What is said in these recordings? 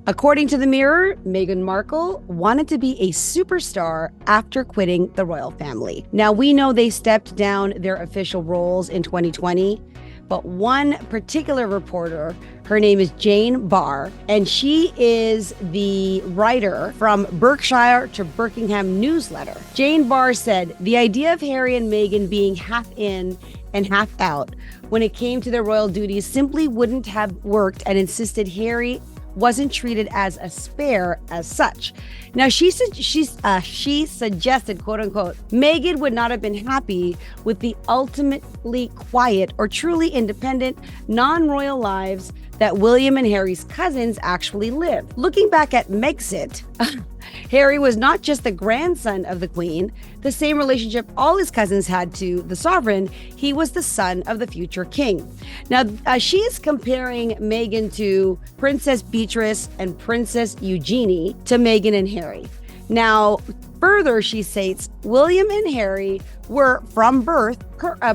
According to the Mirror, Meghan Markle wanted to be a superstar after quitting the royal family. Now, we know they stepped down their official roles in 2020, but one particular reporter, her name is Jane Barr, and she is the writer from Berkshire to Buckingham newsletter. Jane Barr said, the idea of Harry and Meghan being half in and half out when it came to their royal duties simply wouldn't have worked, and insisted Harry wasn't treated as a spare as such. Now, she suggested, quote unquote, Meghan would not have been happy with the ultimately quiet or truly independent, non-royal lives that William and Harry's cousins actually lived. Looking back at Megxit, Harry was not just the grandson of the Queen, the same relationship all his cousins had to the sovereign. He was the son of the future king. Now, she is comparing Meghan to Princess Beatrice and Princess Eugenie to Meghan and Harry. Now, further, she states, William and Harry were from birth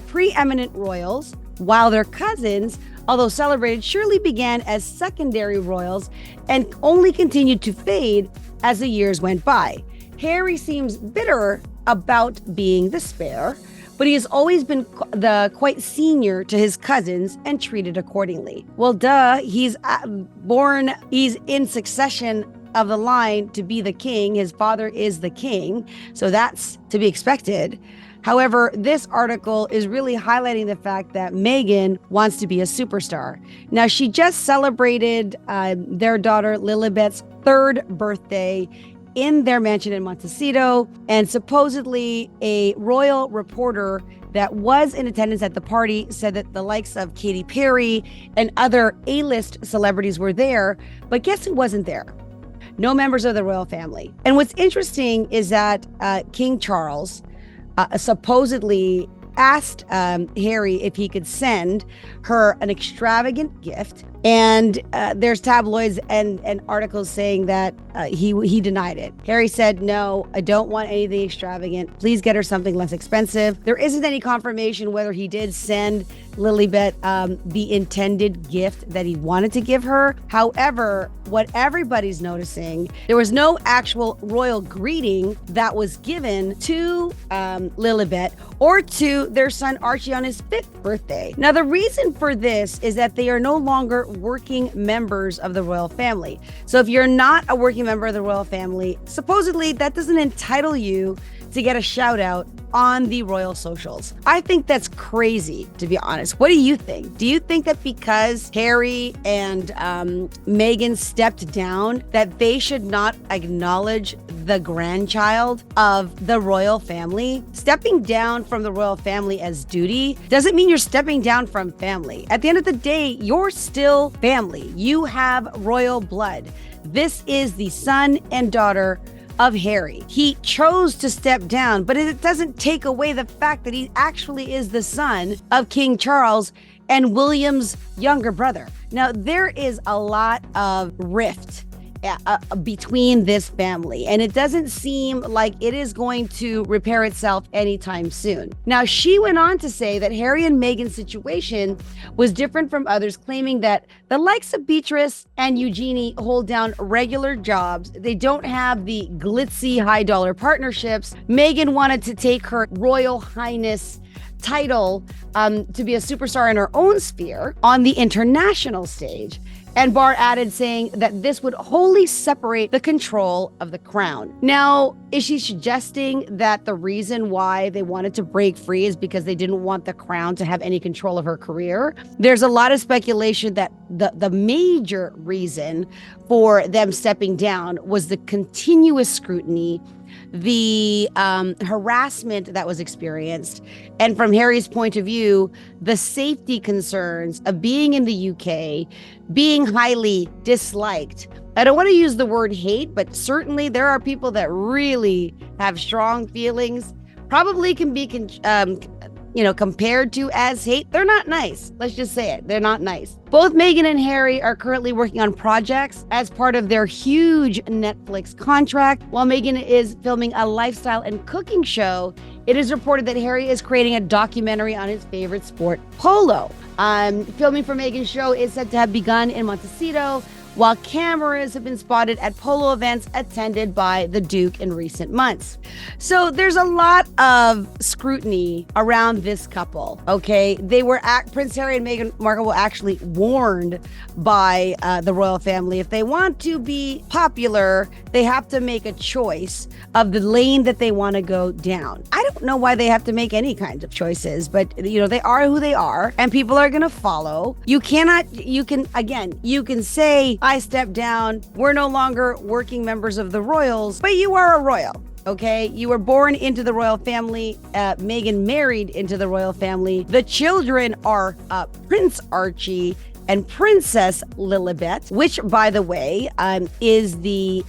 preeminent royals, while their cousins, although celebrated, surely began as secondary royals and only continued to fade as the years went by. Harry seems bitter about being the spare, but he has always been quite senior to his cousins and treated accordingly. Well, he's in succession of the line to be the king. His father is the king, so that's to be expected. However, this article is really highlighting the fact that Meghan wants to be a superstar. Now, she just celebrated their daughter Lilibet's 3rd birthday in their mansion in Montecito, and supposedly a royal reporter that was in attendance at the party said that the likes of Katy Perry and other A-list celebrities were there, but guess who wasn't there? No members of the royal family. And what's interesting is that King Charles supposedly asked Harry if he could send her an extravagant gift. And there's tabloids and articles saying that he denied it. Harry said, no, I don't want anything extravagant. Please get her something less expensive. There isn't any confirmation whether he did send Lilibet the intended gift that he wanted to give her. However, what everybody's noticing, there was no actual royal greeting that was given to Lilibet or to their son Archie on his 5th birthday. Now, the reason for this is that they are no longer working members of the royal family. So if you're not a working member of the royal family, supposedly that doesn't entitle you to get a shout out on the royal socials. I think that's crazy, to be honest. What do you think? Do you think that because Harry and Meghan stepped down, that they should not acknowledge the grandchild of the royal family? Stepping down from the royal family as duty doesn't mean you're stepping down from family. At the end of the day, you're still family. You have royal blood. This is the son and daughter of Harry. He chose to step down, but it doesn't take away the fact that he actually is the son of King Charles and William's younger brother. Now, there is a lot of rift between this family, and it doesn't seem like it is going to repair itself anytime soon. Now, she went on to say that Harry and Meghan's situation was different from others, claiming that the likes of Beatrice and Eugenie hold down regular jobs. They don't have the glitzy high-dollar partnerships. Meghan wanted to take her Royal Highness title to be a superstar in her own sphere on the international stage. And Barr added, saying that this would wholly separate the control of the crown. Now, is she suggesting that the reason why they wanted to break free is because they didn't want the crown to have any control of her career? There's a lot of speculation that the major reason for them stepping down was the continuous scrutiny, the harassment that was experienced, and from Harry's point of view, the safety concerns of being in the UK, being highly disliked. I don't want to use the word hate, but certainly there are people that really have strong feelings, probably can be compared to as hate. They're not nice. Let's just say it. They're not nice. Both Meghan and Harry are currently working on projects as part of their huge Netflix contract. While Meghan is filming a lifestyle and cooking show, it is reported that Harry is creating a documentary on his favorite sport, polo. Filming for Meghan's show is set to have begun in Montecito, while cameras have been spotted at polo events attended by the Duke in recent months. So there's a lot of scrutiny around this couple, okay? Prince Harry and Meghan Markle were actually warned by the royal family. If they want to be popular, they have to make a choice of the lane that they want to go down. I don't know why they have to make any kinds of choices, but they are who they are and people are going to follow. You can say, I step down, we're no longer working members of the royals, but you are a royal. Okay, you were born into the royal family. Meghan married into the royal family. The children are Prince Archie and Princess Lilibet, which, by the way, is the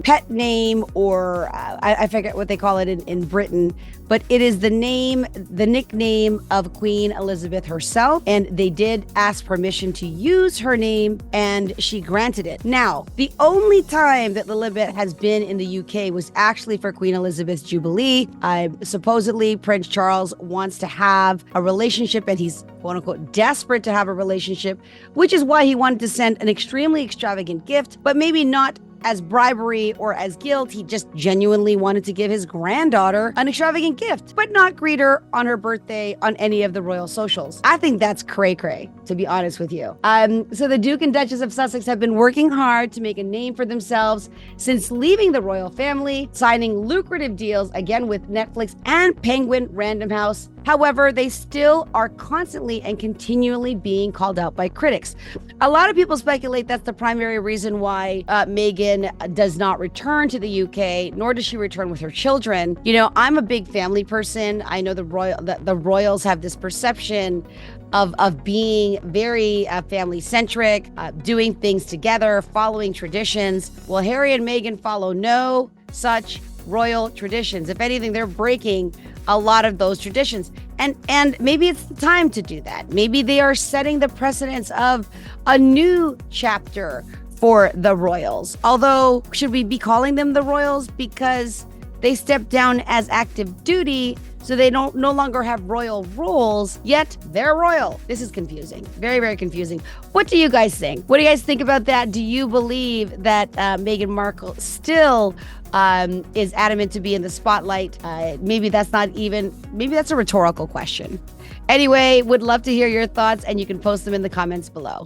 pet name, or I forget what they call it in Britain, but it is the nickname of Queen Elizabeth herself. And they did ask permission to use her name, and she granted it. Now, the only time that Lilibet has been in the UK was actually for Queen Elizabeth's Jubilee. Supposedly, Prince Charles wants to have a relationship, and he's quote unquote desperate to have a relationship, which is why he wanted to send an extremely extravagant gift, but maybe not as bribery or as guilt. He just genuinely wanted to give his granddaughter an extravagant gift, but not greet her on her birthday on any of the royal socials. I think that's cray-cray, to be honest with you. So the Duke and Duchess of Sussex have been working hard to make a name for themselves since leaving the royal family, signing lucrative deals, again with Netflix and Penguin Random House. However, they still are constantly and continually being called out by critics. A lot of people speculate that's the primary reason why Meghan does not return to the UK, nor does she return with her children. I'm a big family person. I know the royals have this perception of being very family-centric, doing things together, following traditions. Well, Harry and Meghan follow no such royal traditions. If anything, they're breaking a lot of those traditions. And maybe it's the time to do that. Maybe they are setting the precedence of a new chapter for the royals. Although, should we be calling them the royals? Because they stepped down as active duty, so they no longer have royal roles, yet they're royal. This is confusing. Very, very confusing. What do you guys think? What do you guys think about that? Do you believe that Meghan Markle still is adamant to be in the spotlight? Maybe that's a rhetorical question. Anyway, would love to hear your thoughts, and you can post them in the comments below.